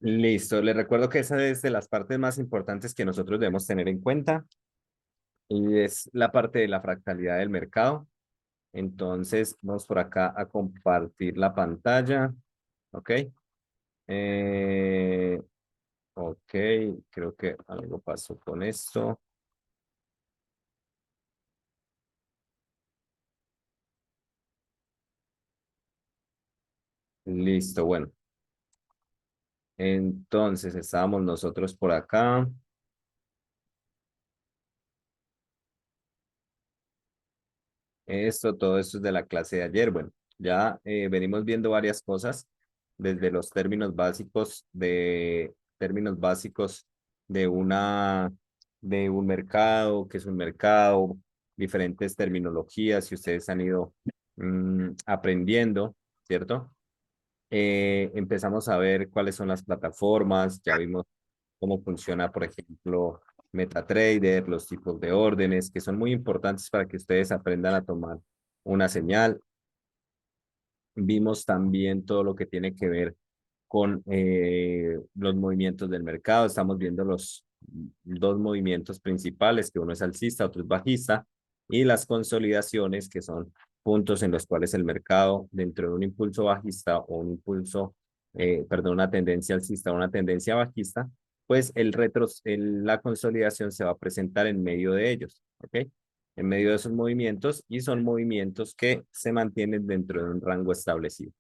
Listo, les recuerdo que esa es de las partes más importantes que nosotros debemos tener en cuenta y es la parte de la fractalidad del mercado. Entonces, vamos por acá a compartir la pantalla. ¿Ok? Eh, ok, creo que algo pasó con esto. Listo, bueno. Entonces, estábamos nosotros por acá. Todo esto es de la clase de ayer. Bueno, ya venimos viendo varias cosas desde los términos básicos de de un mercado, que es un mercado, diferentes terminologías que ustedes han ido aprendiendo, ¿cierto? Empezamos a ver cuáles son las plataformas, ya vimos cómo funciona, por ejemplo, MetaTrader, los tipos de órdenes, que son muy importantes para que ustedes aprendan a tomar una señal. Vimos también todo lo que tiene que ver con los movimientos del mercado. Estamos viendo los dos movimientos principales, que uno es alcista, otro es bajista, y las consolidaciones, que son puntos en los cuales el mercado, dentro de un impulso bajista o un perdón, una tendencia alcista o una tendencia bajista, pues la consolidación se va a presentar en medio de ellos, ¿ok? En medio de esos movimientos y son movimientos que se mantienen dentro de un rango establecido.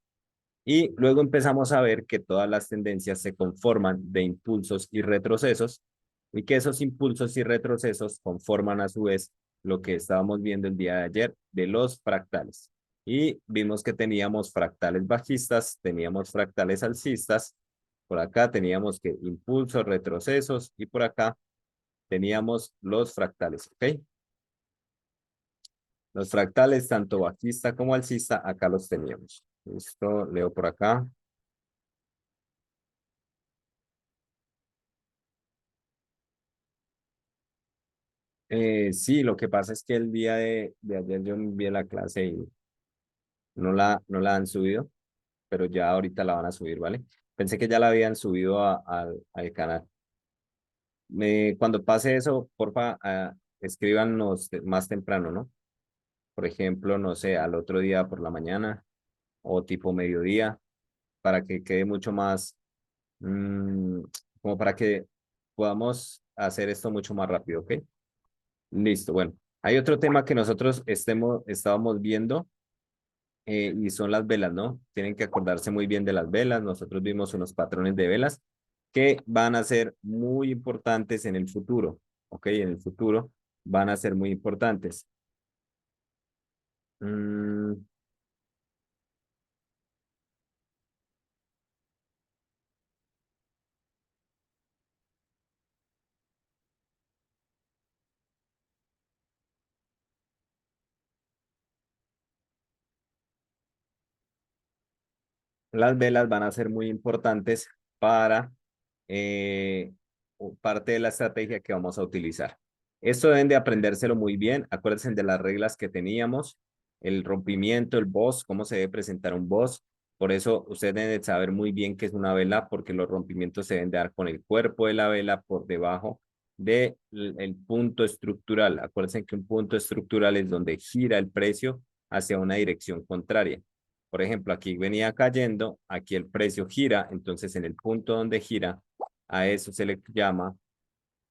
Y luego empezamos a ver que todas las tendencias se conforman de impulsos y retrocesos y que esos impulsos y retrocesos conforman a su vez lo que estábamos viendo el día de ayer de los fractales. Y vimos que teníamos fractales bajistas, teníamos fractales alcistas, por acá teníamos que impulsos, retrocesos y por acá teníamos los fractales, ¿ok? Los fractales, tanto bajista como alcista, acá los teníamos. Listo, leo por acá. Sí, lo que pasa es que el día de ayer yo envié la clase y no la han subido, pero ya ahorita la van a subir, ¿vale? Pensé que ya la habían subido al canal. Cuando pase eso, porfa, escríbanos más temprano, ¿no? Por ejemplo, no sé, al otro día por la mañana o tipo mediodía, para que quede mucho más, mm, como para que podamos hacer esto mucho más rápido, ¿ok? Listo, bueno. Hay otro tema que nosotros estábamos viendo y son las velas, ¿no? Tienen que acordarse muy bien de las velas. Nosotros vimos unos patrones de velas que van a ser muy importantes en el futuro, ¿ok? En el futuro van a ser muy importantes. Mm, las velas van a ser muy importantes para parte de la estrategia que vamos a utilizar. Esto deben de aprendérselo muy bien. Acuérdense de las reglas que teníamos, el rompimiento, el boss, cómo se debe presentar un boss. Por eso ustedes deben de saber muy bien qué es una vela, porque los rompimientos se deben de dar con el cuerpo de la vela por debajo del el punto estructural. Acuérdense que un punto estructural es donde gira el precio hacia una dirección contraria. Por ejemplo, aquí venía cayendo, aquí el precio gira, entonces en el punto donde gira, a eso se le llama,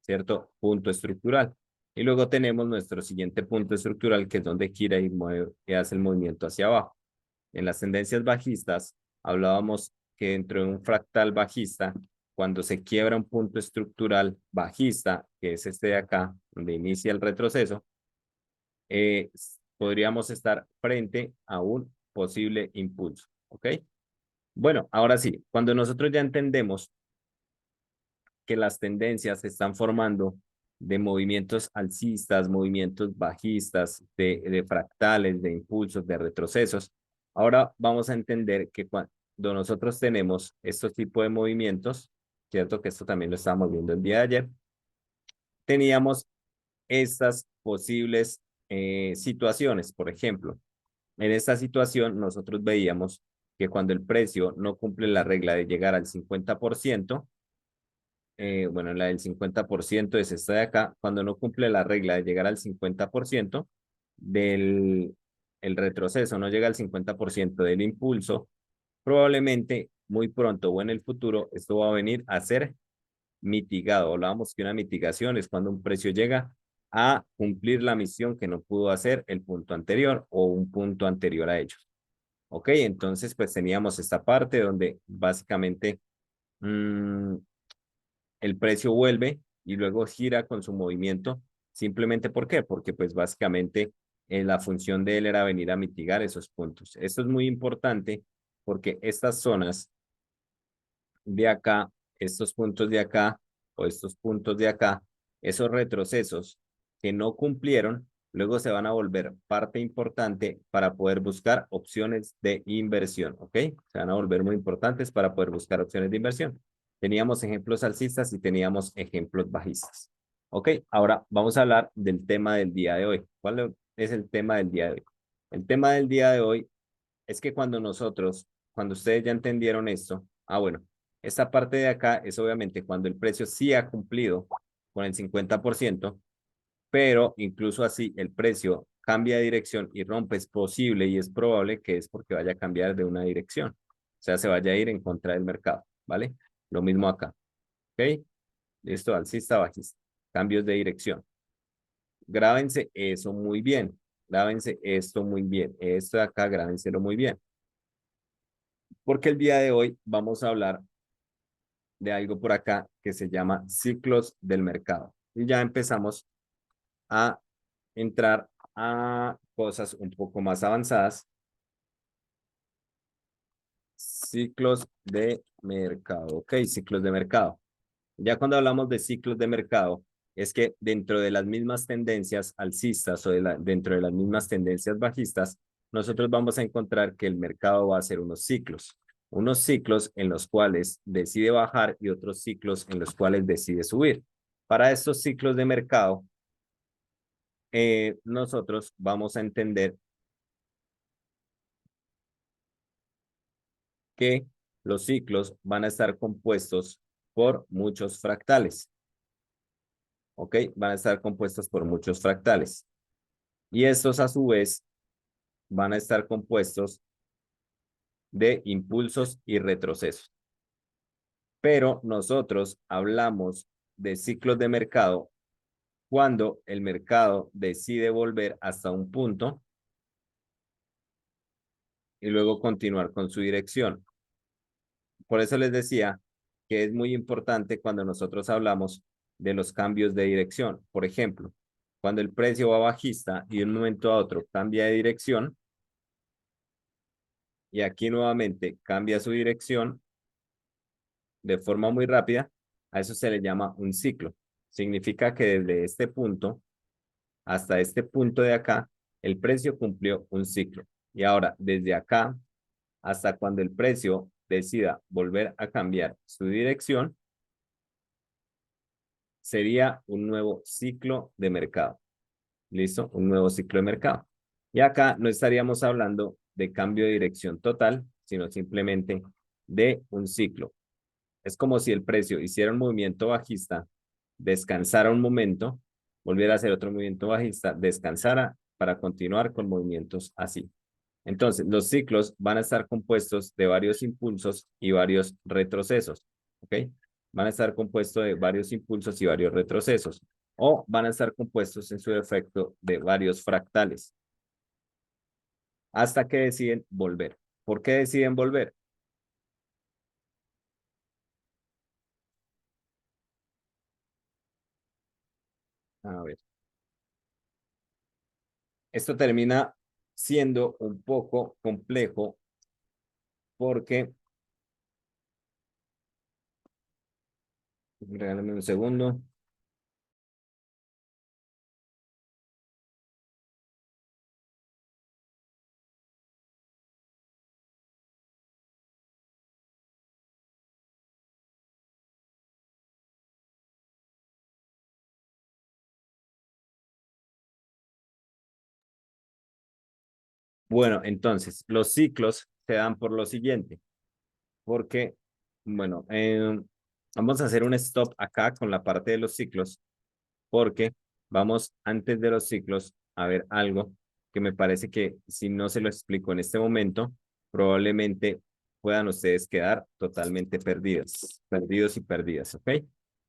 ¿cierto? Punto estructural. Y luego tenemos nuestro siguiente punto estructural, que es donde gira y mueve, y hace el movimiento hacia abajo. En las tendencias bajistas, hablábamos que dentro de un fractal bajista, cuando se quiebra un punto estructural bajista, que es este de acá, donde inicia el retroceso, podríamos estar frente a un posible impulso, ¿ok? Bueno, ahora sí, cuando nosotros ya entendemos que las tendencias se están formando de movimientos alcistas, movimientos bajistas, de fractales, de impulsos, de retrocesos, ahora vamos a entender que cuando nosotros tenemos estos tipos de movimientos, cierto que esto también lo estábamos viendo el día de ayer, teníamos estas posibles situaciones. Por ejemplo, en esta situación nosotros veíamos que cuando el precio no cumple la regla de llegar al 50%, bueno, la del 50% es esta de acá, cuando no cumple la regla de llegar al 50% del el retroceso, no llega al 50% del impulso, probablemente muy pronto o en el futuro esto va a venir a ser mitigado. Hablábamos que una mitigación es cuando un precio llega a cumplir la misión que no pudo hacer el punto anterior o un punto anterior a ellos. Ok, entonces pues teníamos esta parte donde básicamente mmm, el precio vuelve y luego gira con su movimiento. Simplemente ¿por qué? Porque pues básicamente la función de él era venir a mitigar esos puntos. Esto es muy importante porque estas zonas de acá, estos puntos de acá o estos puntos de acá, esos retrocesos que no cumplieron, luego se van a volver parte importante para poder buscar opciones de inversión, ¿ok? Se van a volver muy importantes para poder buscar opciones de inversión. Teníamos ejemplos alcistas y teníamos ejemplos bajistas. Ok, ahora vamos a hablar del tema del día de hoy. ¿Cuál es el tema del día de hoy? El tema del día de hoy es que cuando ustedes ya entendieron esto, bueno, esta parte de acá es obviamente cuando el precio sí ha cumplido con el 50%, pero incluso así el precio cambia de dirección y rompe, es posible y es probable que es porque vaya a cambiar de una dirección. O sea, se vaya a ir en contra del mercado, ¿vale? Lo mismo acá, ¿ok? Listo, alcista, bajista. Cambios de dirección. Grábense eso muy bien. Grábense esto muy bien. Esto de acá, grábenselo muy bien. Porque el día de hoy vamos a hablar de algo por acá que se llama ciclos del mercado. Y ya empezamos a entrar a cosas un poco más avanzadas. Ciclos de mercado. Ok, ciclos de mercado. Ya cuando hablamos de ciclos de mercado, es que dentro de las mismas tendencias alcistas o dentro de las mismas tendencias bajistas, nosotros vamos a encontrar que el mercado va a hacer unos ciclos en los cuales decide bajar y otros ciclos en los cuales decide subir. Para estos ciclos de mercado, nosotros vamos a entender que los ciclos van a estar compuestos por muchos fractales. ¿Ok? Van a estar compuestos por muchos fractales. Y estos a su vez van a estar compuestos de impulsos y retrocesos. Pero nosotros hablamos de ciclos de mercado cuando el mercado decide volver hasta un punto y luego continuar con su dirección. Por eso les decía que es muy importante cuando nosotros hablamos de los cambios de dirección. Por ejemplo, cuando el precio va bajista y de un momento a otro cambia de dirección y aquí nuevamente cambia su dirección de forma muy rápida, a eso se le llama un ciclo. Significa que desde este punto hasta este punto de acá, el precio cumplió un ciclo. Y ahora, desde acá hasta cuando el precio decida volver a cambiar su dirección, sería un nuevo ciclo de mercado. ¿Listo? Un nuevo ciclo de mercado. Y acá no estaríamos hablando de cambio de dirección total, sino simplemente de un ciclo. Es como si el precio hiciera un movimiento bajista, descansara un momento, volviera a hacer otro movimiento bajista, descansara para continuar con movimientos así. Entonces, los ciclos van a estar compuestos de varios impulsos y varios retrocesos, ¿ok? Van a estar compuestos de varios impulsos y varios retrocesos, o van a estar compuestos en su defecto de varios fractales, hasta que deciden volver. ¿Por qué deciden volver? A ver, esto termina siendo un poco complejo porque, regálame un segundo. Bueno, entonces, los ciclos se dan por lo siguiente, porque, bueno, vamos a hacer un stop acá con la parte de los ciclos, porque vamos antes de los ciclos a ver algo que me parece que si no se lo explico en este momento, probablemente puedan ustedes quedar totalmente perdidos y perdidas, ¿ok?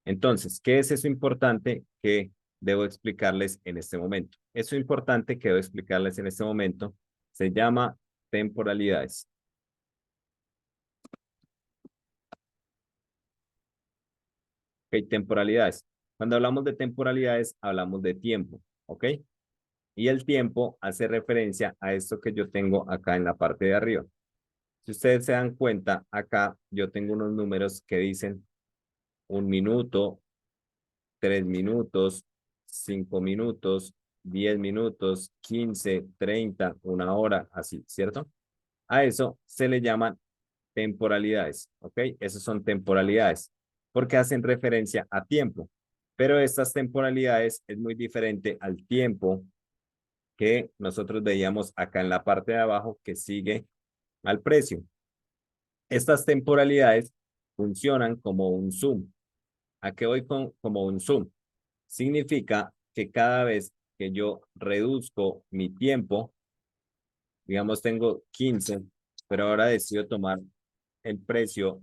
Entonces, ¿qué es eso importante que debo explicarles en este momento? Eso importante que debo explicarles en este momento se llama temporalidades. ¿Ok? Temporalidades. Cuando hablamos de temporalidades, hablamos de tiempo, ¿ok? Y el tiempo hace referencia a esto que yo tengo acá en la parte de arriba. Si ustedes se dan cuenta, acá yo tengo unos números que dicen 1 minuto, 3 minutos, 5 minutos, 10 minutos, 15, 30, 1 hora, así, ¿cierto? A eso se le llaman temporalidades, ¿ok? Esas son temporalidades porque hacen referencia a tiempo. Pero estas temporalidades es muy diferente al tiempo que nosotros veíamos acá en la parte de abajo que sigue al precio. Estas temporalidades funcionan como un zoom. ¿A qué voy con como un zoom? Significa que cada vez que yo reduzco mi tiempo, digamos tengo 15, pero ahora decido tomar el precio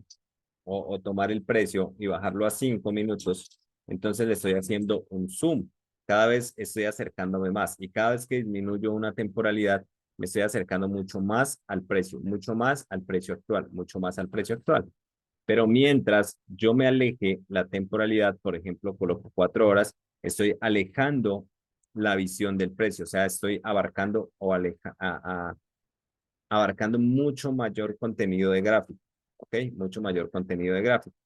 o tomar el precio y bajarlo a 5 minutos, entonces le estoy haciendo un zoom. Cada vez estoy acercándome más y cada vez que disminuyo una temporalidad, me estoy acercando mucho más al precio, mucho más al precio actual, mucho más al precio actual. Pero mientras yo me aleje la temporalidad, por ejemplo, coloco 4 horas, estoy alejando la visión del precio, o sea, estoy abarcando o abarcando mucho mayor contenido de gráfico, ¿ok? Mucho mayor contenido de gráfico.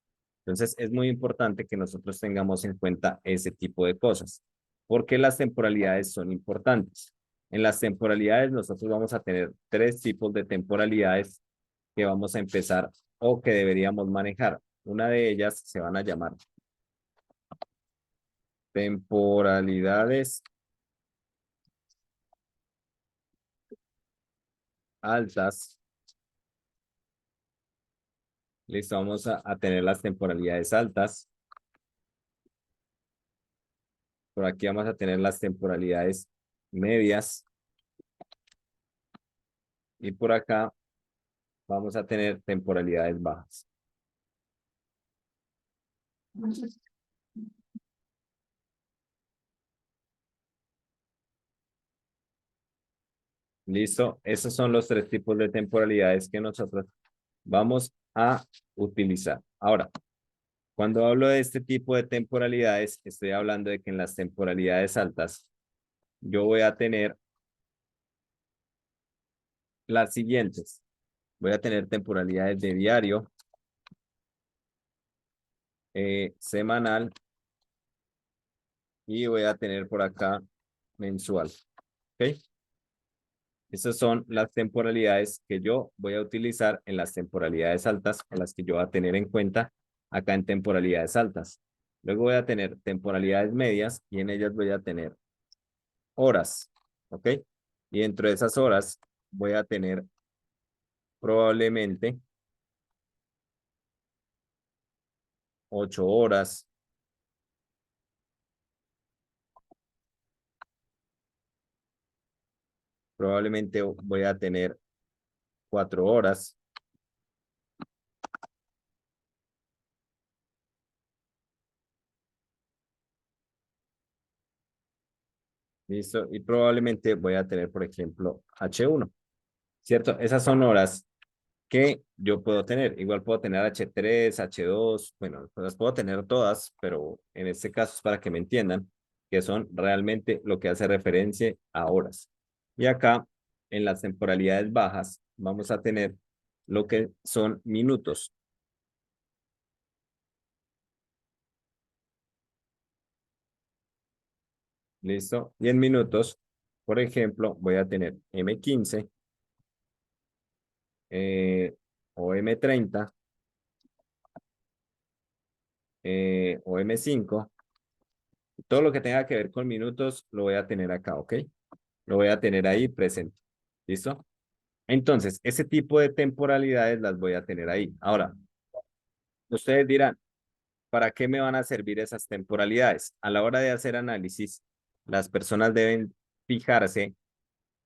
Entonces, es muy importante que nosotros tengamos en cuenta ese tipo de cosas, porque las temporalidades son importantes. En las temporalidades, nosotros vamos a tener 3 tipos de temporalidades que vamos a empezar o que deberíamos manejar. Una de ellas se van a llamar temporalidades altas. Listo, vamos a tener las temporalidades altas. Por aquí vamos a tener las temporalidades medias. Y por acá vamos a tener temporalidades bajas. Listo, esos son los 3 tipos de temporalidades que nosotros vamos a utilizar. Ahora, cuando hablo de este tipo de temporalidades, estoy hablando de que en las temporalidades altas yo voy a tener las siguientes. Voy a tener temporalidades de diario, semanal y voy a tener por acá mensual. ¿Ok? Esas son las temporalidades que yo voy a utilizar en las temporalidades altas, en las que yo voy a tener en cuenta acá en temporalidades altas. Luego voy a tener temporalidades medias y en ellas voy a tener horas, ¿ok? Y dentro de esas horas voy a tener probablemente 8 horas, probablemente voy a tener 4 horas. ¿Listo? Y probablemente voy a tener, por ejemplo, H1, ¿cierto? Esas son horas que yo puedo tener. Igual puedo tener H3, H2, bueno, las puedo tener todas, pero en este caso es para que me entiendan que son realmente lo que hace referencia a horas. Y acá, en las temporalidades bajas, vamos a tener lo que son minutos. ¿Listo? Y en minutos, por ejemplo, voy a tener M15 o M30 o M5. Todo lo que tenga que ver con minutos lo voy a tener acá, ¿ok? Lo voy a tener ahí presente. ¿Listo? Entonces, ese tipo de temporalidades las voy a tener ahí. Ahora, ustedes dirán, ¿para qué me van a servir esas temporalidades? A la hora de hacer análisis, las personas deben fijarse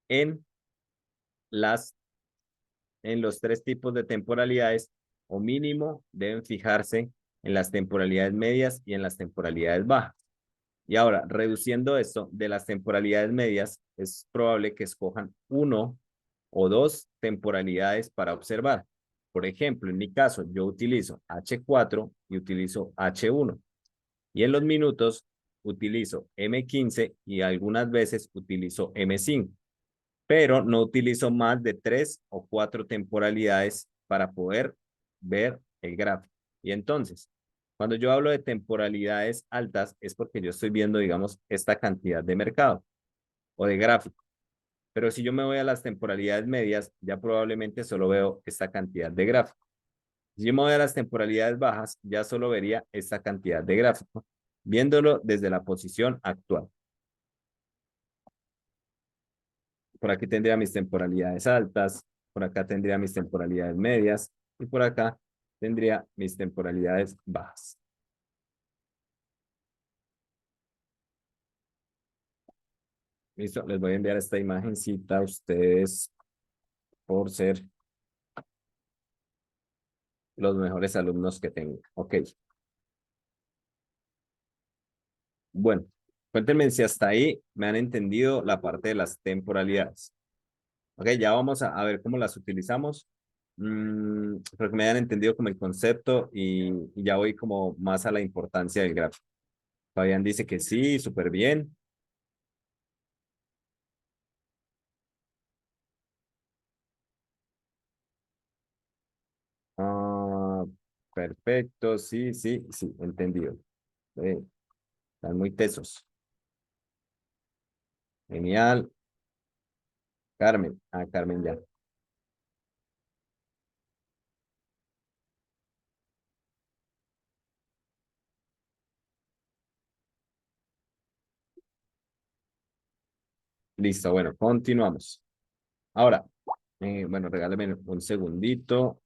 en las en los tres tipos de temporalidades o mínimo deben fijarse en las temporalidades medias y en las temporalidades bajas. Y ahora, reduciendo esto de las temporalidades medias, es probable que escojan uno o dos temporalidades para observar. Por ejemplo, en mi caso, yo utilizo H4 y utilizo H1. Y en los minutos utilizo M15 y algunas veces utilizo M5, pero no utilizo más de 3 o 4 temporalidades para poder ver el gráfico. Y entonces, cuando yo hablo de temporalidades altas, es porque yo estoy viendo, digamos, esta cantidad de mercado o de gráfico. Pero si yo me voy a las temporalidades medias, ya probablemente solo veo esta cantidad de gráfico. Si yo me voy a las temporalidades bajas, ya solo vería esta cantidad de gráfico, viéndolo desde la posición actual. Por aquí tendría mis temporalidades altas, por acá tendría mis temporalidades medias y por acá tendría mis temporalidades bajas. Listo, les voy a enviar esta imagencita a ustedes por ser los mejores alumnos que tengo. Ok, bueno, cuéntenme si hasta ahí me han entendido la parte de las temporalidades. Ok, ya vamos a ver cómo las utilizamos. Pero que me hayan entendido como el concepto y ya voy como más a la importancia del gráfico. Fabián dice que sí, súper bien. Ah, perfecto, sí, sí, sí, entendido. Están muy tesos. Genial. Carmen, Carmen ya. Listo, bueno, continuamos. Ahora, bueno, regálame un segundito.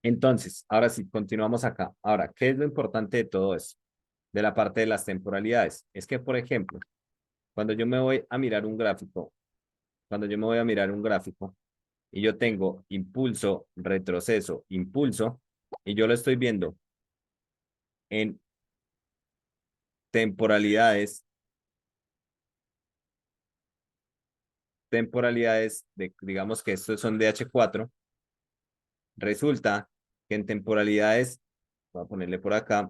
Entonces, ahora sí, continuamos acá. Ahora, ¿qué es lo importante de todo eso? De la parte de las temporalidades. Es que, por ejemplo, cuando yo me voy a mirar un gráfico, cuando yo me voy a mirar un gráfico y yo tengo impulso, retroceso, impulso, y yo lo estoy viendo en temporalidades, temporalidades de, digamos que estos son de H4, resulta que en temporalidades, voy a ponerle por acá,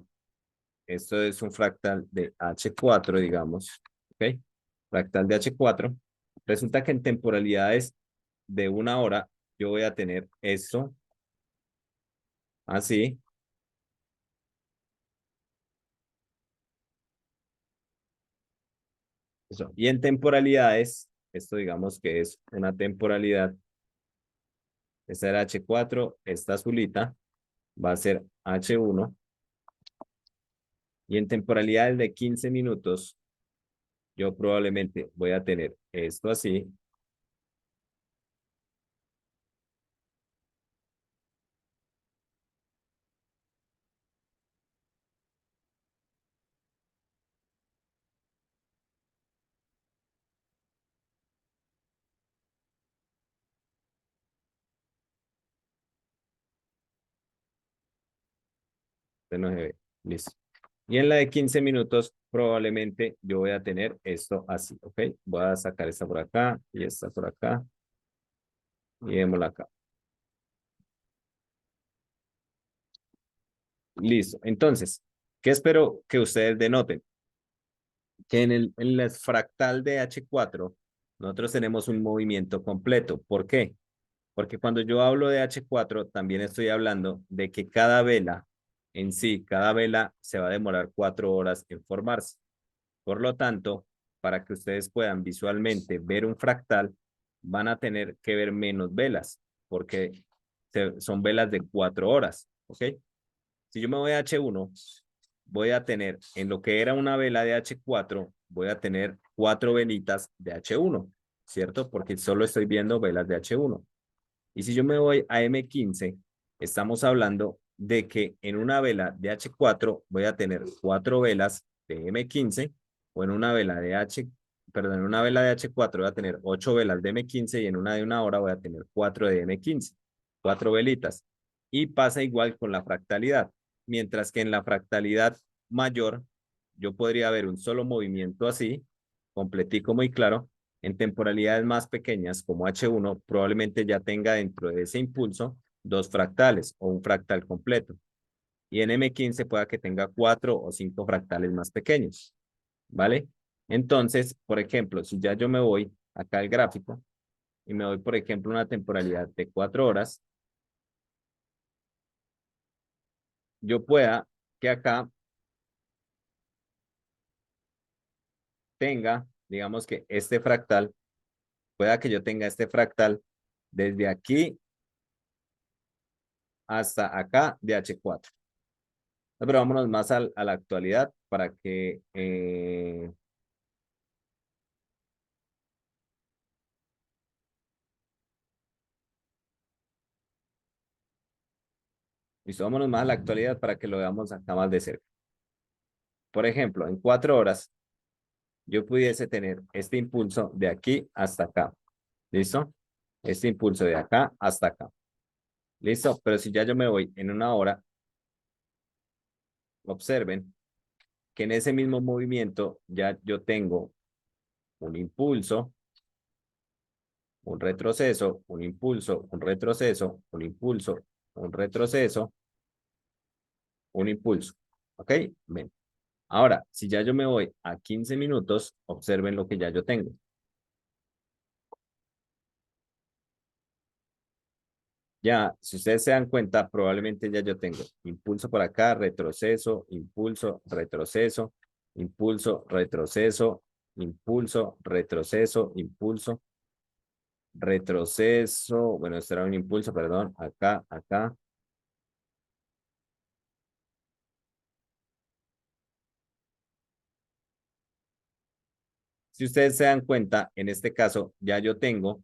esto es un fractal de H4, digamos, ¿ok? Fractal de H4. Resulta que en temporalidades de 1 hora, yo voy a tener esto así. Eso. Y en temporalidades, esto digamos que es una temporalidad, esta era H4, esta azulita va a ser H1. Y en temporalidades de 15 minutos, yo probablemente voy a tener esto así. Usted no se ve. Listo. Y en la de 15 minutos, probablemente yo voy a tener esto así, ¿ok? Voy a sacar esta por acá y esta por acá y démosla acá. Listo. Entonces, ¿qué espero que ustedes denoten? Que en el fractal de H4 nosotros tenemos un movimiento completo. ¿Por qué? Porque cuando yo hablo de H4, también estoy hablando de que cada vela en sí, cada vela se va a demorar 4 horas en formarse. Por lo tanto, para que ustedes puedan visualmente ver un fractal, van a tener que ver menos velas, porque son velas de 4 horas, ¿ok? Si yo me voy a H1, voy a tener, en lo que era una vela de H4, voy a tener 4 velitas de H1, ¿cierto? Porque solo estoy viendo velas de H1. Y si yo me voy a M15, estamos hablando de que en una vela de H4 voy a tener 4 velas de M15 o en una vela de perdón, en una vela de H4 voy a tener 8 velas de M15 y en una de 1 hora voy a tener 4 de M15, 4 velitas. Y pasa igual con la fractalidad. Mientras que en la fractalidad mayor yo podría ver un solo movimiento así, completico muy claro, en temporalidades más pequeñas, como H1, probablemente ya tenga dentro de ese impulso 2 fractales o un fractal completo. Y en M15 pueda que tenga 4 o 5 fractales más pequeños, ¿vale? Entonces, por ejemplo, si ya yo me voy acá al gráfico y me voy, por ejemplo, una temporalidad de 4 horas, yo pueda que acá tenga, digamos que este fractal, pueda que yo tenga este fractal desde aquí hasta acá de H4. Pero vámonos más a la actualidad para que, listo, vámonos más a la actualidad para que lo veamos acá más de cerca. Por ejemplo, en 4 horas, yo pudiese tener este impulso de aquí hasta acá. ¿Listo? Este impulso de acá hasta acá. ¿Listo? Pero si ya yo me voy en 1 hora, observen que en ese mismo movimiento ya yo tengo un impulso, un retroceso, un impulso, un retroceso, un impulso, un retroceso, un impulso. ¿Ok? Ven. Ahora, si ya yo me voy a 15 minutos, observen lo que ya yo tengo. Ya, si ustedes se dan cuenta, probablemente ya yo tengo impulso por acá, retroceso, impulso, retroceso, impulso, retroceso, impulso, retroceso, impulso, retroceso. Bueno, este era un impulso, perdón, acá, acá. Si ustedes se dan cuenta, en este caso ya yo tengo,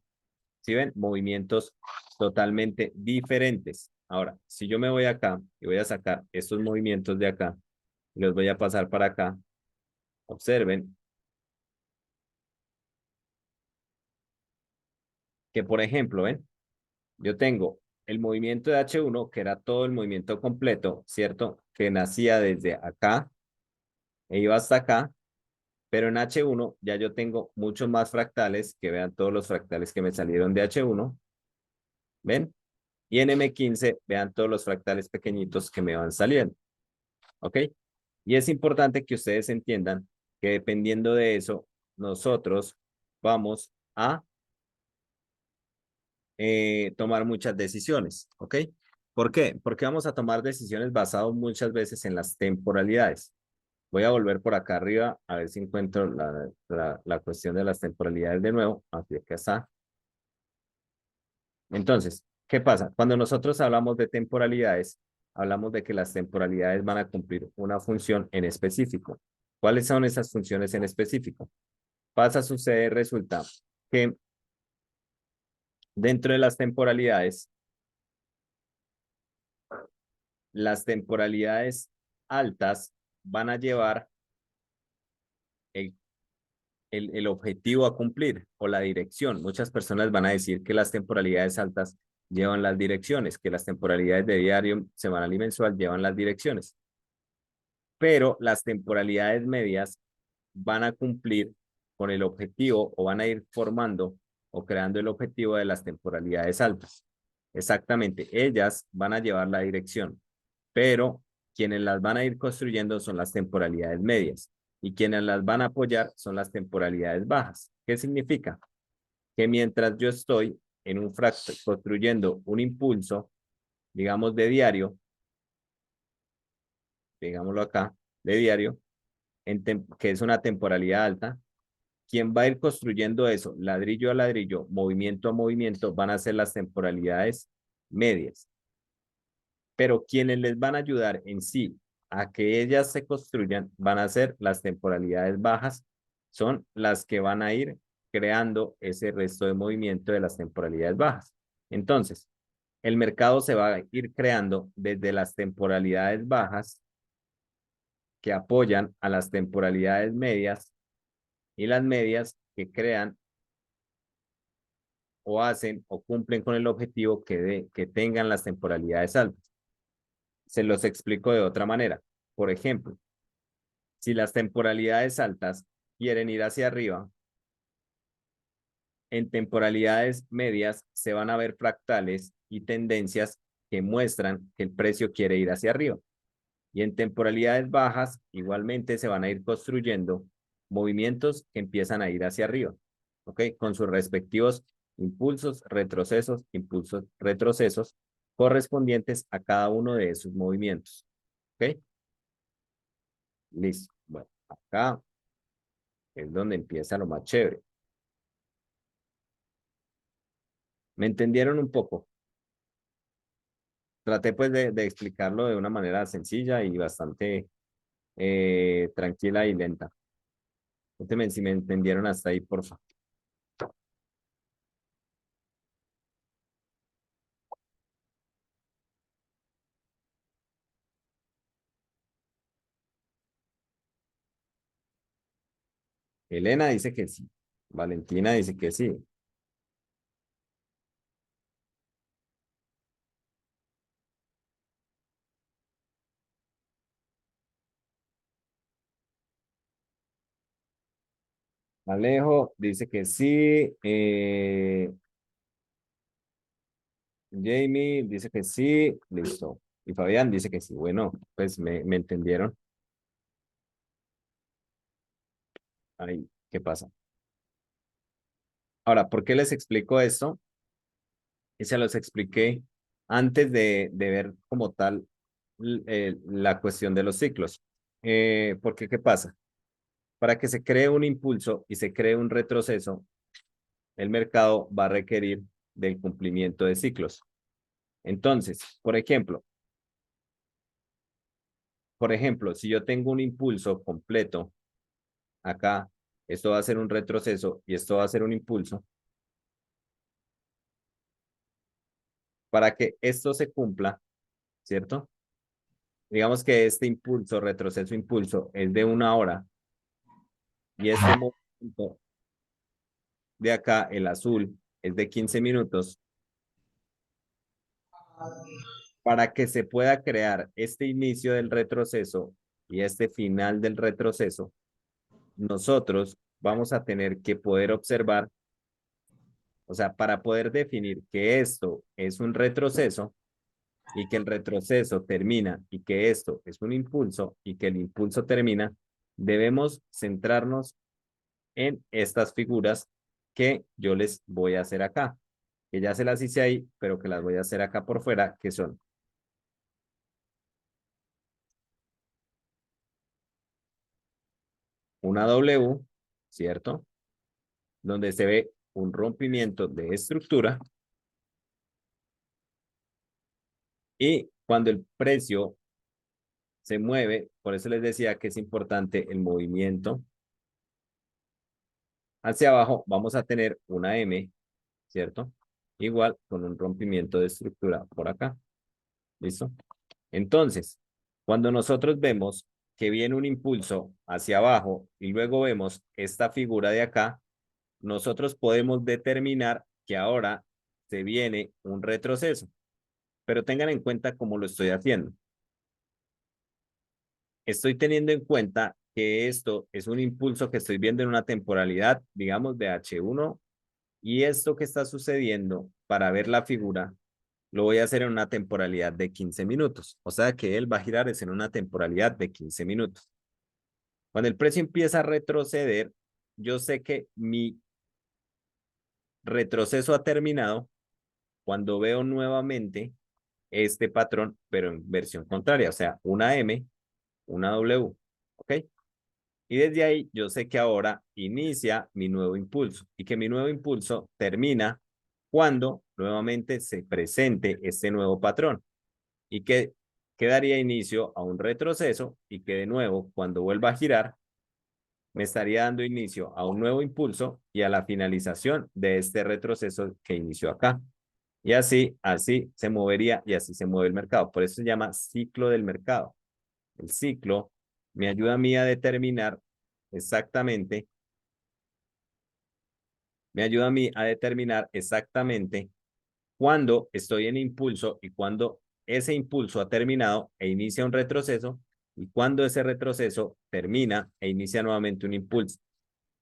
¿sí ven? Movimientos totalmente diferentes. Ahora, si yo me voy acá y voy a sacar estos movimientos de acá, y los voy a pasar para acá, observen que, por ejemplo, ¿ven? Yo tengo el movimiento de H1, que era todo el movimiento completo, ¿cierto? Que nacía desde acá e iba hasta acá, pero en H1 ya yo tengo muchos más fractales, que vean todos los fractales que me salieron de H1, ¿ven? Y en M15 vean todos los fractales pequeñitos que me van saliendo, ¿ok? Y es importante que ustedes entiendan que dependiendo de eso, nosotros vamos a tomar muchas decisiones, ¿ok? ¿Por qué? Porque vamos a tomar decisiones basadas muchas veces en las temporalidades. Voy a volver por acá arriba a ver si encuentro la cuestión de las temporalidades de nuevo. Aquí, acá está. Entonces, ¿qué pasa? Cuando nosotros hablamos de temporalidades, hablamos de que las temporalidades van a cumplir una función en específico. ¿Cuáles son esas funciones en específico? Pasa, sucede, resulta que dentro de las temporalidades altas van a llevar el, el objetivo a cumplir o la dirección. Muchas personas van a decir que las temporalidades altas llevan las direcciones, que las temporalidades de diario, semanal y mensual llevan las direcciones, pero las temporalidades medias van a cumplir con el objetivo o van a ir formando o creando el objetivo de las temporalidades altas. Exactamente, ellas van a llevar la dirección, pero quienes las van a ir construyendo son las temporalidades medias y quienes las van a apoyar son las temporalidades bajas. ¿Qué significa? que mientras yo estoy en un construyendo un impulso, digamos de diario, digámoslo acá, de diario, que es una temporalidad alta, quien va a ir construyendo eso, ladrillo a ladrillo, movimiento a movimiento, van a ser las temporalidades medias. Pero quienes les van a ayudar en sí a que ellas se construyan van a ser las temporalidades bajas, son las que van a ir creando ese resto de movimiento de las temporalidades bajas. Entonces, el mercado se va a ir creando desde las temporalidades bajas que apoyan a las temporalidades medias y las medias que crean o hacen o cumplen con el objetivo que tengan las temporalidades altas. Se los explico de otra manera. Por ejemplo, si las temporalidades altas quieren ir hacia arriba, en temporalidades medias se van a ver fractales y tendencias que muestran que el precio quiere ir hacia arriba. Y en temporalidades bajas, igualmente se van a ir construyendo movimientos que empiezan a ir hacia arriba, ¿ok? Con sus respectivos impulsos, retrocesos, correspondientes a cada uno de esos movimientos, ¿ok? Listo. Bueno, acá es donde empieza lo más chévere. ¿Me entendieron un poco? Traté pues de explicarlo de una manera sencilla y bastante tranquila y lenta. Cuénteme si me entendieron hasta ahí, por favor. Elena dice que sí. Valentina dice que sí. Alejo dice que sí. Jamie dice que sí. Listo. Y Fabián dice que sí. Bueno, pues me entendieron. Ahí, ¿qué pasa? Ahora, ¿por qué les explico esto? Y se los expliqué antes de ver como tal la cuestión de los ciclos. Porque, ¿qué pasa? Para que se cree un impulso y se cree un retroceso, el mercado va a requerir del cumplimiento de ciclos. Entonces, por ejemplo, si yo tengo un impulso completo acá, esto va a ser un retroceso y esto va a ser un impulso. Para que esto se cumpla, ¿cierto? Digamos que este impulso, retroceso, impulso, es de 1 hora y este movimiento de acá, el azul, es de 15 minutos. Para que se pueda crear este inicio del retroceso y este final del retroceso, nosotros vamos a tener que poder observar, o sea, para poder definir que esto es un retroceso y que el retroceso termina y que esto es un impulso y que el impulso termina, debemos centrarnos en estas figuras que yo les voy a hacer acá, que ya se las hice ahí, pero que las voy a hacer acá por fuera, que son una W, ¿cierto? Donde se ve un rompimiento de estructura y cuando el precio se mueve, por eso les decía que es importante el movimiento hacia abajo, vamos a tener una M, ¿cierto? Igual con un rompimiento de estructura por acá, ¿listo? Entonces, cuando nosotros vemos que viene un impulso hacia abajo y luego vemos esta figura de acá, nosotros podemos determinar que ahora se viene un retroceso, pero tengan en cuenta cómo lo estoy haciendo. Estoy teniendo en cuenta que esto es un impulso que estoy viendo en una temporalidad, digamos, de H1, y esto que está sucediendo para ver la figura, lo voy a hacer en una temporalidad de 15 minutos. O sea que él va a girar es en una temporalidad de 15 minutos. Cuando el precio empieza a retroceder, yo sé que mi retroceso ha terminado cuando veo nuevamente este patrón, pero en versión contraria, o sea, una M, una W, ¿ok? Y desde ahí yo sé que ahora inicia mi nuevo impulso y que mi nuevo impulso termina cuando nuevamente se presente este nuevo patrón y que daría inicio a un retroceso y que de nuevo cuando vuelva a girar me estaría dando inicio a un nuevo impulso y a la finalización de este retroceso que inició acá. Y así se movería y así se mueve el mercado. Por eso se llama ciclo del mercado. El ciclo me ayuda a mí a determinar exactamente, me ayuda a mí a determinar exactamente cuándo estoy en impulso y cuándo ese impulso ha terminado e inicia un retroceso y cuándo ese retroceso termina e inicia nuevamente un impulso.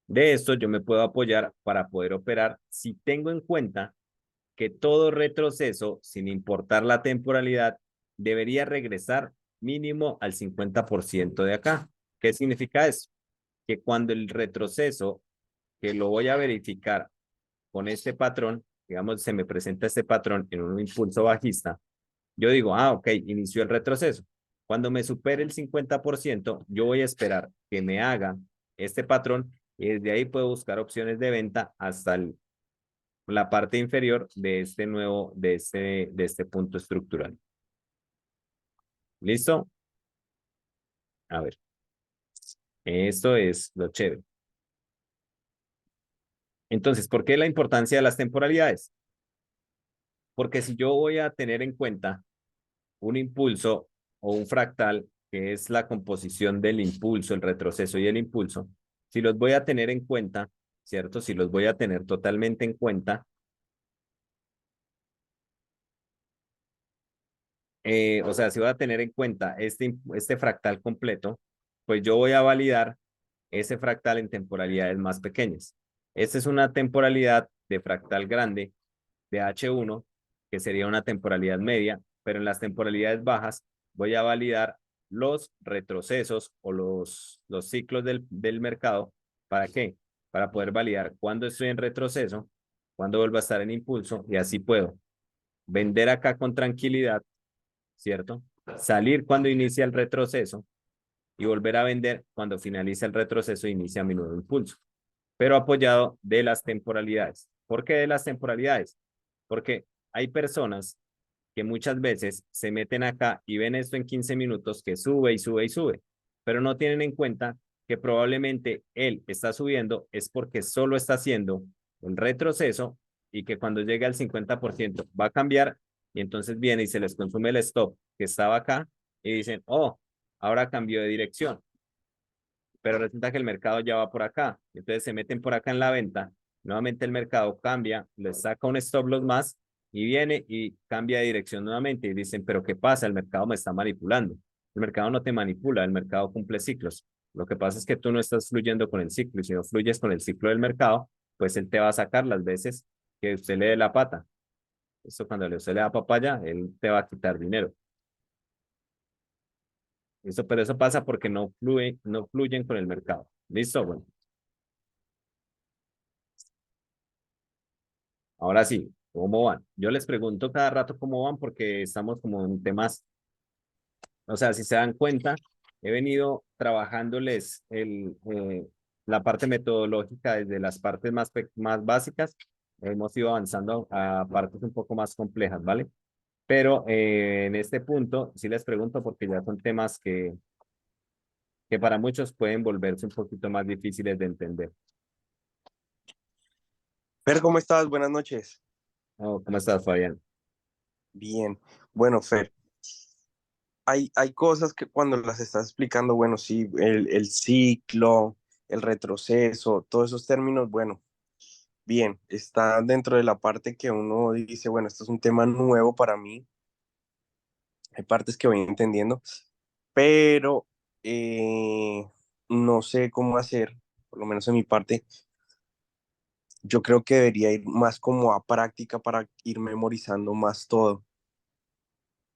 De esto yo me puedo apoyar para poder operar si tengo en cuenta que todo retroceso, sin importar la temporalidad, debería regresar mínimo al 50% de acá. ¿Qué significa eso? Que cuando el retroceso, que lo voy a verificar con este patrón, digamos, se me presenta este patrón en un impulso bajista, yo digo, ok, inició el retroceso. Cuando me supere el 50%, yo voy a esperar que me haga este patrón y desde ahí puedo buscar opciones de venta hasta la parte inferior de este nuevo, de este punto estructural. ¿Listo? A ver, esto es lo chévere. Entonces, ¿por qué la importancia de las temporalidades? Porque si yo voy a tener en cuenta un impulso o un fractal, que es la composición del impulso, el retroceso y el impulso, si los voy a tener en cuenta, ¿cierto? Si los voy a tener totalmente en cuenta, o sea, si voy a tener en cuenta este fractal completo, pues yo voy a validar ese fractal en temporalidades más pequeñas. Esta es una temporalidad de fractal grande de H1, que sería una temporalidad media, pero en las temporalidades bajas voy a validar los retrocesos o los ciclos del mercado. ¿Para qué? Para poder validar cuándo estoy en retroceso, cuándo vuelvo a estar en impulso y así puedo vender acá con tranquilidad, ¿cierto? Salir cuando inicia el retroceso y volver a vender cuando finaliza el retroceso e inicia mi nuevo impulso, pero apoyado de las temporalidades. ¿Por qué de las temporalidades? Porque hay personas que muchas veces se meten acá y ven esto en 15 minutos que sube y sube y sube, pero no tienen en cuenta que probablemente él está subiendo es porque solo está haciendo un retroceso y que cuando llegue al 50% va a cambiar y entonces viene y se les consume el stop que estaba acá y dicen, oh, ahora cambió de dirección, pero resulta que el mercado ya va por acá. Entonces se meten por acá en la venta, nuevamente el mercado cambia, les saca un stop loss más y viene y cambia de dirección nuevamente y dicen, pero ¿qué pasa? El mercado me está manipulando. El mercado no te manipula, el mercado cumple ciclos. Lo que pasa es que tú no estás fluyendo con el ciclo y si no fluyes con el ciclo del mercado, pues él te va a sacar las veces que usted le dé la pata. Esto cuando usted le da papaya, él te va a quitar dinero. Eso, pero eso pasa porque no fluyen con el mercado. ¿Listo? Bueno, ahora sí, ¿cómo van? Yo les pregunto cada rato cómo van porque estamos como en temas, o sea, si se dan cuenta, he venido trabajándoles la parte metodológica desde las partes más básicas, hemos ido avanzando a partes un poco más complejas, ¿vale? Pero en este punto sí les pregunto porque ya son temas que para muchos pueden volverse un poquito más difíciles de entender. Fer, ¿cómo estás? Buenas noches. Oh, ¿cómo estás, Fabián? Bien. Bueno, Fer, hay cosas que cuando las estás explicando, bueno, sí, el ciclo, el retroceso, todos esos términos, bueno, bien, está dentro de la parte que uno dice, bueno, esto es un tema nuevo para mí, hay partes que voy entendiendo, pero no sé cómo hacer, por lo menos en mi parte, yo creo que debería ir más como a práctica para ir memorizando más todo.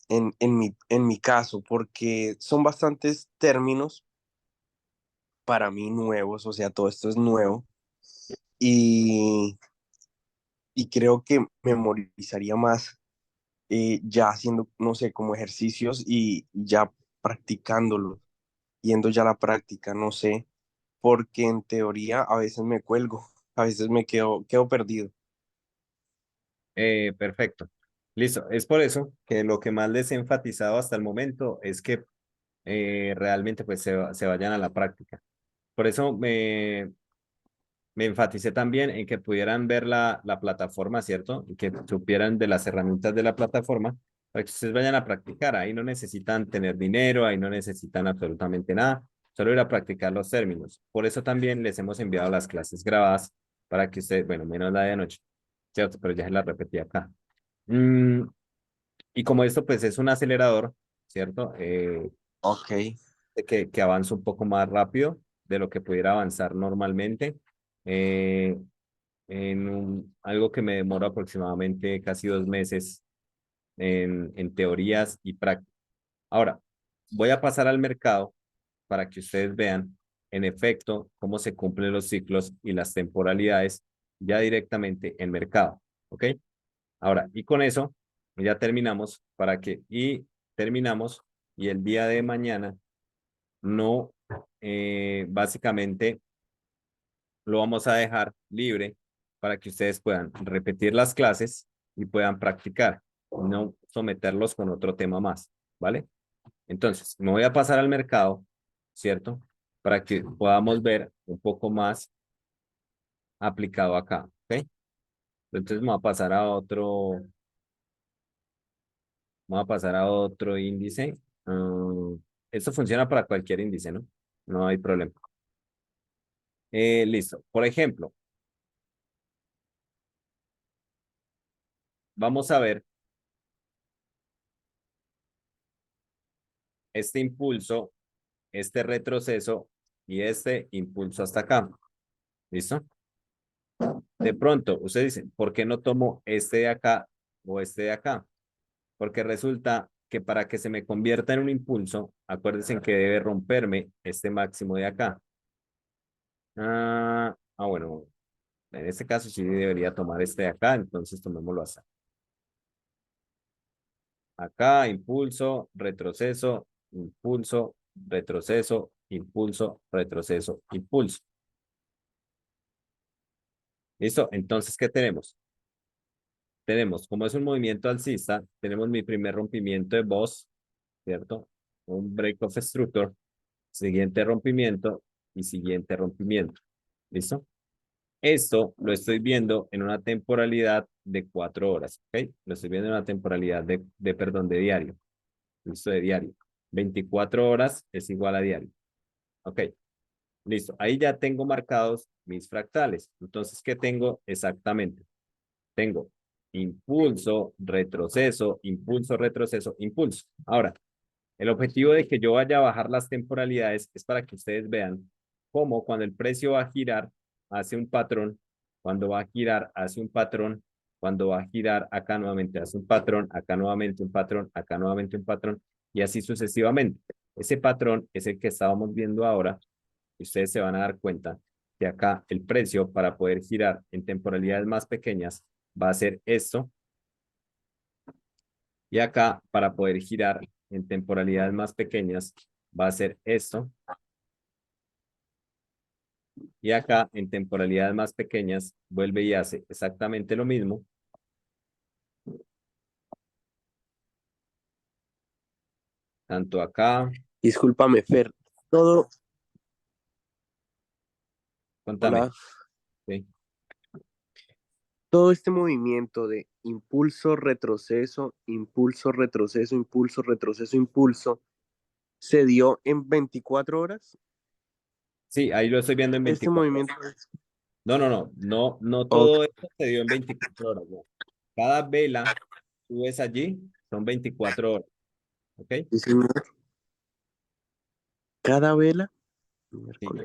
En mi caso, porque son bastantes términos para mí nuevos, o sea, todo esto es nuevo. Y, y creo que memorizaría más ya haciendo, no sé, como ejercicios y ya practicándolo, yendo ya a la práctica, no sé, porque en teoría a veces me cuelgo, a veces me quedo perdido. Perfecto. Listo. Es por eso que lo que más les he enfatizado hasta el momento es que realmente pues se vayan a la práctica. Por eso me enfaticé también en que pudieran ver la plataforma, ¿cierto? Y que supieran de las herramientas de la plataforma para que ustedes vayan a practicar. Ahí no necesitan tener dinero, ahí no necesitan absolutamente nada, solo ir a practicar los términos. Por eso también les hemos enviado las clases grabadas para que ustedes, bueno, menos la de anoche, ¿cierto? Pero ya se la repetí acá. Mm, y como esto pues es un acelerador, ¿cierto? Ok, Que avance un poco más rápido de lo que pudiera avanzar normalmente. Eh, algo que me demora aproximadamente casi 2 meses en teorías y prácticas. Ahora, voy a pasar al mercado para que ustedes vean en efecto cómo se cumplen los ciclos y las temporalidades ya directamente en mercado. ¿Ok? Ahora, y con eso ya terminamos terminamos y el día de mañana no, básicamente lo vamos a dejar libre para que ustedes puedan repetir las clases y puedan practicar, no someterlos con otro tema más, ¿vale? Entonces, me voy a pasar al mercado, ¿cierto? Para que podamos ver un poco más aplicado acá, ¿ok? Entonces, me voy a pasar a otro índice. Esto funciona para cualquier índice, ¿no? No hay problema. Listo. Por ejemplo, vamos a ver este impulso, este retroceso y este impulso hasta acá. ¿Listo? De pronto, usted dice, ¿por qué no tomo este de acá o este de acá? Porque resulta que para que se me convierta en un impulso, acuérdense que debe romperme este máximo de acá. Bueno, en este caso sí debería tomar este de acá, entonces tomémoslo así. Acá, impulso, retroceso, impulso, retroceso, impulso, retroceso, impulso. ¿Listo? Entonces, ¿qué tenemos? Tenemos, como es un movimiento alcista, tenemos mi primer rompimiento de Voss, ¿cierto? Un break of structure, siguiente rompimiento y siguiente rompimiento. ¿Listo? Esto lo estoy viendo en una temporalidad de 4 horas, ¿ok? Lo estoy viendo en una temporalidad perdón, de diario. Listo, de diario. 24 horas es igual a diario. Ok, listo. Ahí ya tengo marcados mis fractales. Entonces, ¿qué tengo exactamente? Tengo impulso, retroceso, impulso, retroceso, impulso. Ahora, el objetivo de que yo vaya a bajar las temporalidades es para que ustedes vean cómo cuando el precio va a girar, hace un patrón, cuando va a girar, hace un patrón, cuando va a girar, acá nuevamente hace un patrón, acá nuevamente un patrón, acá nuevamente un patrón, y así sucesivamente. Ese patrón es el que estábamos viendo ahora, y ustedes se van a dar cuenta que acá el precio para poder girar en temporalidades más pequeñas va a ser esto, y acá para poder girar en temporalidades más pequeñas va a ser esto, y acá en temporalidades más pequeñas vuelve y hace exactamente lo mismo, tanto acá, discúlpame, Fer. Todo, contame, hola, ¿sí? todo este movimiento de impulso, retroceso, impulso, retroceso, impulso, retroceso, impulso, ¿se dio en 24 horas? Sí, ahí lo estoy viendo en Este 24 horas. movimiento es... No Ok, todo esto se dio en 24 horas, no. Cada vela que tú ves allí son 24 horas, ¿ok? sí, señor. Cada vela, Sí, miércoles.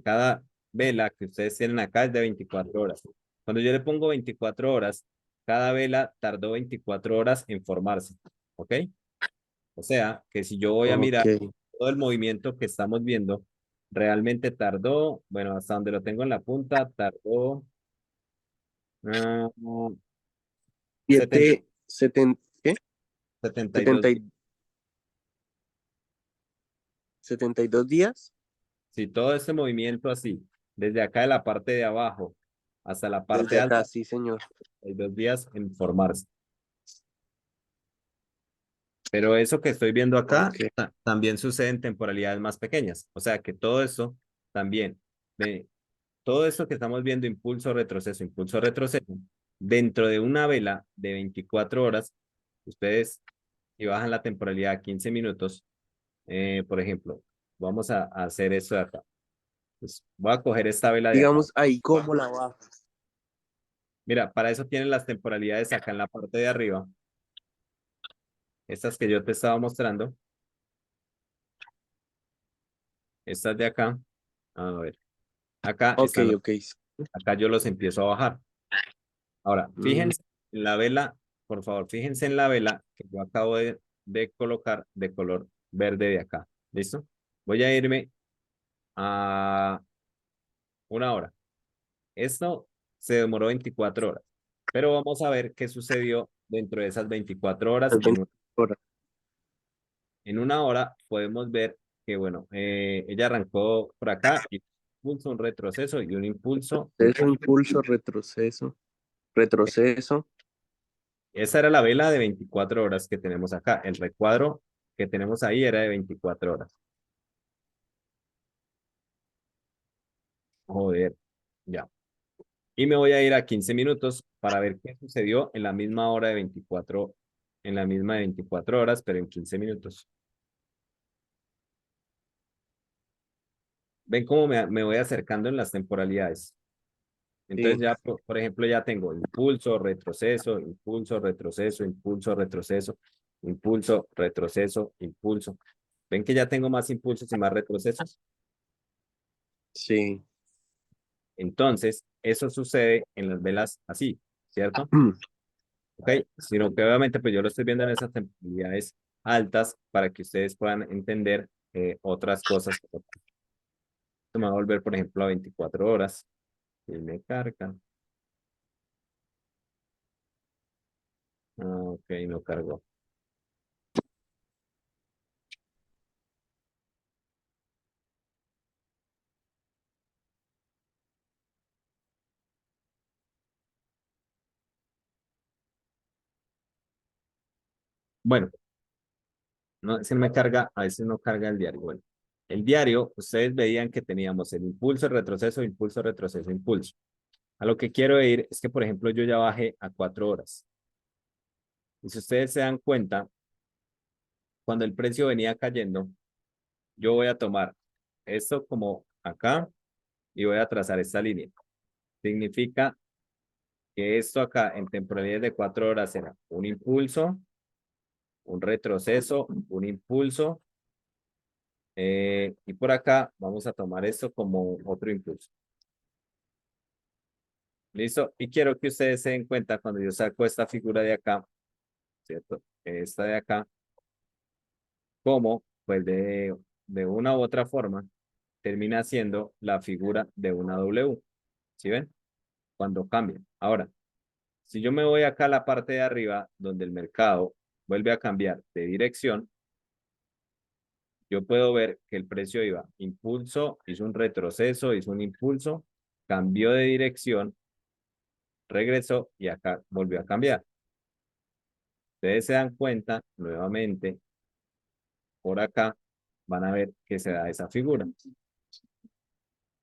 cada vela que ustedes tienen acá es de 24 horas. Cuando yo le pongo 24 horas, cada vela tardó 24 horas en formarse, ¿ok? O sea, que si yo voy a Ok, mirar todo el movimiento que estamos viendo, realmente tardó, bueno, hasta donde lo tengo en la punta, tardó Ah, 70, 7, 70, ¿qué? 72 70 días. 72 días Si todo este movimiento así, desde acá de la parte de abajo hasta la parte desde alta, acá, sí, señor. hay 2 días en formarse. Pero eso que estoy viendo acá Ok. también sucede en temporalidades más pequeñas. O sea que todo eso también, de todo eso que estamos viendo, impulso, retroceso, dentro de una vela de 24 horas, ustedes, si bajan la temporalidad a 15 minutos, por ejemplo, vamos a hacer eso de acá. Pues voy a coger esta vela de acá. Digamos ahí como la baja. Mira, para eso tienen las temporalidades acá en la parte de arriba, estas que yo te estaba mostrando, estas de acá. A ver, acá Ok, están ok. acá yo los empiezo a bajar. Ahora, Mm, fíjense en la vela, por favor, fíjense en la vela que yo acabo de colocar de color verde de acá. ¿Listo? Voy a irme a 1 hora. Esto se demoró 24 horas, pero vamos a ver qué sucedió dentro de esas 24 horas. las 20 horas. En 1 hora podemos ver que, bueno, ella arrancó por acá y impulso, un retroceso y un impulso. Eso, impulso, retroceso, retroceso. Esa era la vela de 24 horas que tenemos acá. El recuadro que tenemos ahí era de 24 horas. Joder, ya. Y me voy a ir a 15 minutos para ver qué sucedió en la misma hora de 24, en la misma de 24 horas, pero en 15 minutos. ¿Ven cómo me voy acercando en las temporalidades? Entonces Sí, ya, por ejemplo, ya tengo impulso, retroceso, impulso, retroceso, impulso, retroceso, impulso, retroceso, impulso. ¿Ven que ya tengo más impulsos y más retrocesos? sí. Entonces, eso sucede en las velas así, ¿cierto? ¿Ok? Sino que obviamente pues yo lo estoy viendo en esas temporalidades altas para que ustedes puedan entender otras cosas. Esto me va a volver, por ejemplo, a 24 horas. Y me cargan. Ah, ok, no cargó. Bueno, no, se me carga, a veces no carga el diario. Bueno, el diario, ustedes veían que teníamos el impulso, retroceso, impulso, retroceso, impulso. A lo que quiero ir es que, por ejemplo, yo ya bajé a 4 horas. Y si ustedes se dan cuenta, cuando el precio venía cayendo, yo voy a tomar esto como acá y voy a trazar esta línea. Significa que esto acá en temporalidades de 4 horas será un impulso, un retroceso, un impulso, y por acá vamos a tomar esto como otro impulso. ¿Listo? Y quiero que ustedes se den cuenta cuando yo saco esta figura de acá, ¿cierto? Esta de acá, cómo, pues de una u otra forma, termina siendo la figura de una W. ¿Sí ven? Cuando cambia. Ahora, si yo me voy acá a la parte de arriba, donde el mercado vuelve a cambiar de dirección, yo puedo ver que el precio iba impulso, hizo un retroceso, hizo un impulso, cambió de dirección, regresó y acá volvió a cambiar. Ustedes se dan cuenta, nuevamente, por acá, van a ver que se da esa figura.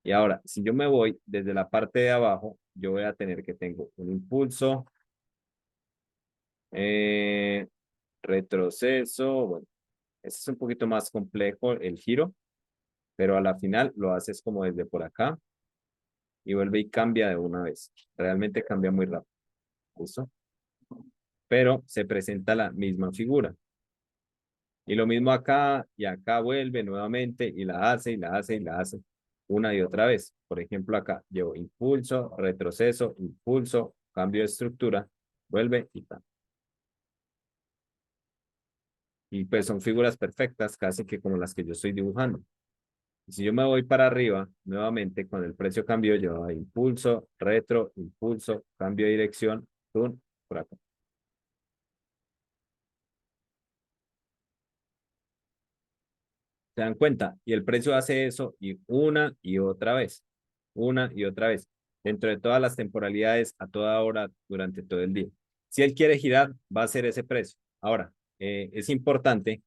Y ahora, si yo me voy desde la parte de abajo, yo voy a tener que tengo un impulso, eh, retroceso, bueno, este es un poquito más complejo el giro, pero a la final lo haces como desde por acá y vuelve y cambia de una vez. Realmente cambia muy rápido. ¿Listo? Pero se presenta la misma figura. Y lo mismo acá y acá vuelve nuevamente y la hace y la hace y la hace una y otra vez. Por ejemplo, acá llevo impulso, retroceso, impulso, cambio de estructura, vuelve y tal. Y pues son figuras perfectas, casi que como las que yo estoy dibujando. Si yo me voy para arriba, nuevamente con el precio cambio, yo a impulso, retro, impulso, cambio de dirección, tum, por acá. ¿Se dan cuenta? Y el precio hace eso y una y otra vez, una y otra vez, dentro de todas las temporalidades, a toda hora, durante todo el día. Si él quiere girar, va a ser ese precio. Ahora, es importante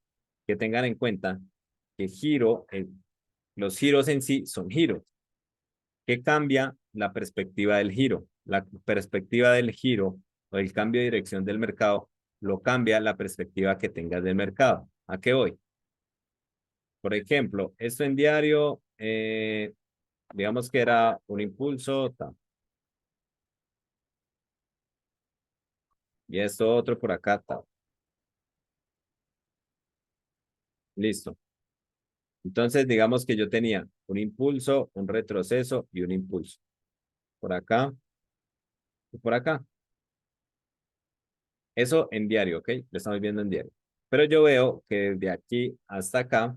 que tengan en cuenta que los giros en sí son giros. ¿Qué cambia la perspectiva del giro? La perspectiva del giro o el cambio de dirección del mercado lo cambia la perspectiva que tengas del mercado. ¿A qué voy? Por ejemplo, esto en diario, digamos que era un impulso, y esto otro por acá, listo. Entonces, digamos que yo tenía un impulso, un retroceso y un impulso. Por acá y por acá. Eso en diario, ¿ok? Lo estamos viendo en diario. Pero yo veo que desde aquí hasta acá,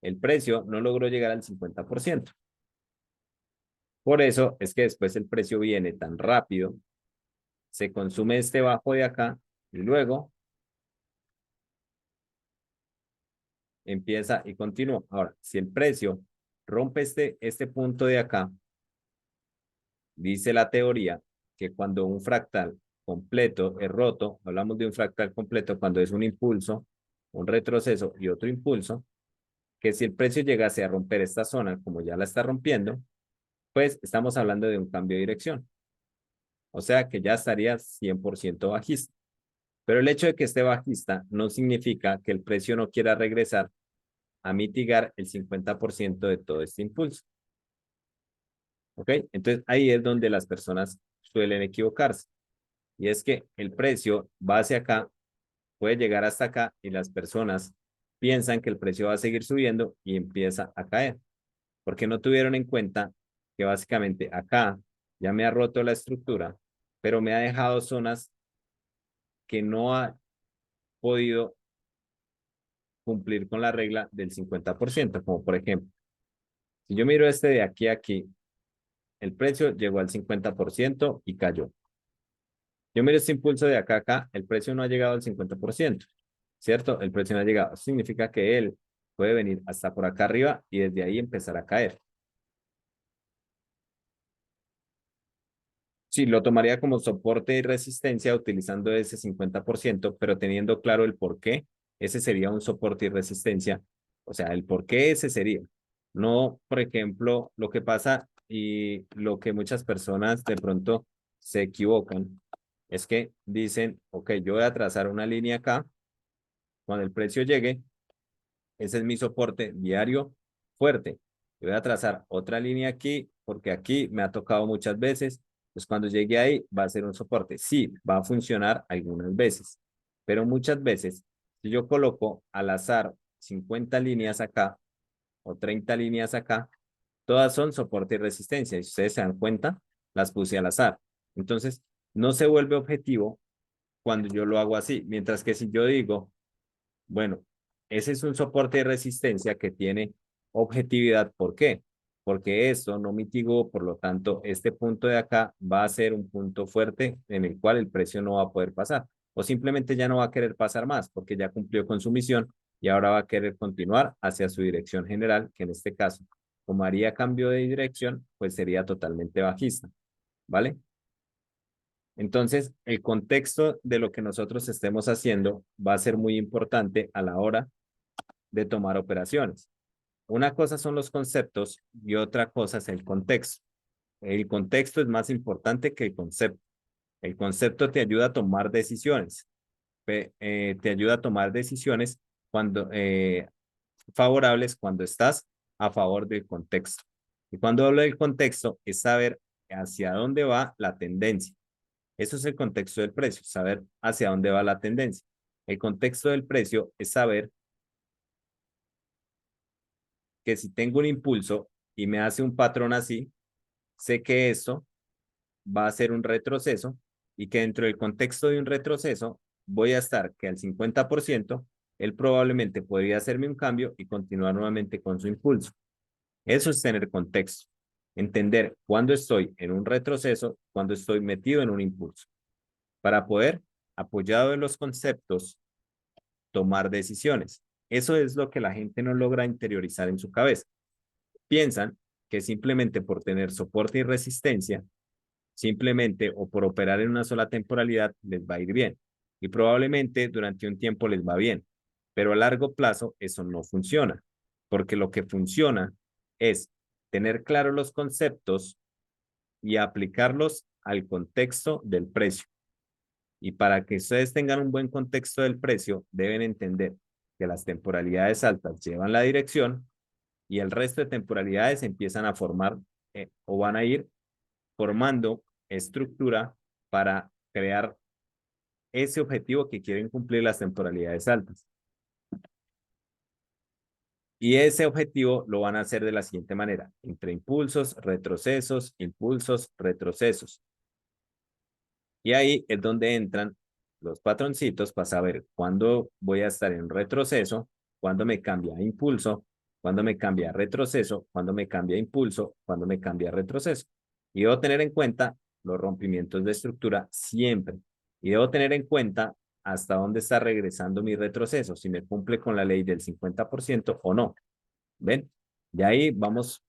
el precio no logró llegar al 50%. Por eso es que después el precio viene tan rápido, se consume este bajo de acá y luego empieza y continúa. Ahora, si el precio rompe este punto de acá, dice la teoría que cuando un fractal completo es roto, hablamos de un fractal completo cuando es un impulso, un retroceso y otro impulso, que si el precio llegase a romper esta zona como ya la está rompiendo, pues estamos hablando de un cambio de dirección. O sea que ya estaría 100% bajista. Pero el hecho de que esté bajista no significa que el precio no quiera regresar a mitigar el 50% de todo este impulso. ¿Ok? Entonces ahí es donde las personas suelen equivocarse. Y es que el precio va hacia acá, puede llegar hasta acá y las personas piensan que el precio va a seguir subiendo y empieza a caer. Porque no tuvieron en cuenta que básicamente acá ya me ha roto la estructura, pero me ha dejado zonas que no ha podido cumplir con la regla del 50%, como por ejemplo, si yo miro este de aquí a aquí, el precio llegó al 50% y cayó. Yo miro este impulso de acá a acá, el precio no ha llegado al 50%, ¿cierto? El precio no ha llegado. Significa que él puede venir hasta por acá arriba y desde ahí empezar a caer. Sí, lo tomaría como soporte y resistencia utilizando ese 50%, pero teniendo claro el por qué ese sería un soporte y resistencia. O sea, el por qué ese sería. No, por ejemplo, lo que pasa y lo que muchas personas de pronto se equivocan es que dicen, ok, yo voy a trazar una línea acá, cuando el precio llegue, ese es mi soporte diario fuerte. Yo voy a trazar otra línea aquí porque aquí me ha tocado muchas veces. Pues cuando llegue ahí va a ser un soporte. Sí, va a funcionar algunas veces, pero muchas veces, si yo coloco al azar 50 líneas acá o 30 líneas acá, todas son soporte y resistencia. Y si ustedes se dan cuenta, las puse al azar. Entonces, no se vuelve objetivo cuando yo lo hago así. Mientras que si yo digo, bueno, ese es un soporte de resistencia que tiene objetividad. ¿Por qué? Porque esto no mitigó, por lo tanto, este punto de acá va a ser un punto fuerte en el cual el precio no va a poder pasar o simplemente ya no va a querer pasar más porque ya cumplió con su misión y ahora va a querer continuar hacia su dirección general, que en este caso, como haría cambio de dirección, pues sería totalmente bajista, ¿vale? Entonces, el contexto de lo que nosotros estemos haciendo va a ser muy importante a la hora de tomar operaciones. Una cosa son los conceptos y otra cosa es el contexto. El contexto es más importante que el concepto. El concepto te ayuda a tomar decisiones. Te ayuda a tomar decisiones cuando favorables cuando estás a favor del contexto. Y cuando hablo del contexto es saber hacia dónde va la tendencia. Eso es el contexto del precio, saber hacia dónde va la tendencia. El contexto del precio es saber que si tengo un impulso y me hace un patrón así, sé que esto va a ser un retroceso y que dentro del contexto de un retroceso voy a estar que al 50% él probablemente podría hacerme un cambio y continuar nuevamente con su impulso. Eso es tener contexto. Entender cuándo estoy en un retroceso, cuándo estoy metido en un impulso. Para poder, apoyado en los conceptos, tomar decisiones. Eso es lo que la gente no logra interiorizar en su cabeza. Piensan que simplemente por tener soporte y resistencia, simplemente o por operar en una sola temporalidad les va a ir bien. Y probablemente durante un tiempo les va bien. Pero a largo plazo eso no funciona. Porque lo que funciona es tener claros los conceptos y aplicarlos al contexto del precio. Y para que ustedes tengan un buen contexto del precio, deben entender que las temporalidades altas llevan la dirección y el resto de temporalidades empiezan a formar o van a ir formando estructura para crear ese objetivo que quieren cumplir las temporalidades altas. Y ese objetivo lo van a hacer de la siguiente manera, entre impulsos, impulsos, retrocesos. Y ahí es donde entran los patroncitos para saber cuándo voy a estar en retroceso, cuándo me cambia a impulso, cuándo me cambia a retroceso, cuándo me cambia a impulso, cuándo me cambia a retroceso. Y debo tener en cuenta los rompimientos de estructura siempre. Y debo tener en cuenta hasta dónde está regresando mi retroceso, si me cumple con la ley del 50% o no. ¿Ven? Y ahí vamos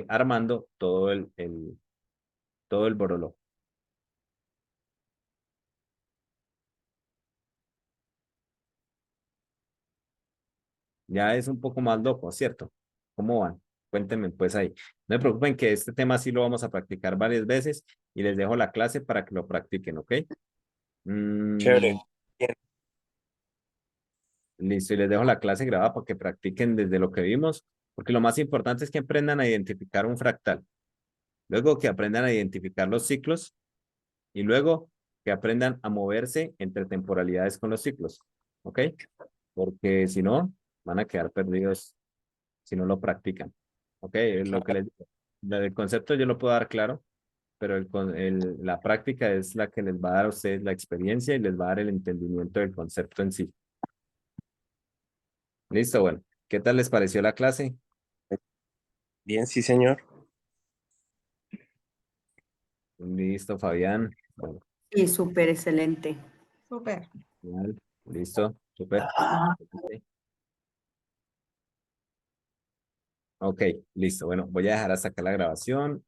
armando todo el borolo. Ya es un poco más loco, ¿cierto? ¿Cómo van? Cuéntenme pues ahí. No se preocupen que este tema sí lo vamos a practicar varias veces y les dejo la clase para que lo practiquen, ¿ok? Chévere. Bien. Listo, y les dejo la clase grabada para que practiquen desde lo que vimos, porque lo más importante es que aprendan a identificar un fractal, luego que aprendan a identificar los ciclos y luego que aprendan a moverse entre temporalidades con los ciclos, ¿ok? Porque si no, van a quedar perdidos si no lo practican. Ok, lo que les digo. El concepto yo lo puedo dar claro, pero la práctica es la que les va a dar a ustedes la experiencia y les va a dar el entendimiento del concepto en sí. Listo, bueno. ¿Qué tal les pareció la clase? Bien, sí, señor. Listo, Fabián. Bueno, Sí, súper excelente. Súper. genial. Listo, súper. Ok, listo. Bueno, voy a dejar hasta acá la grabación.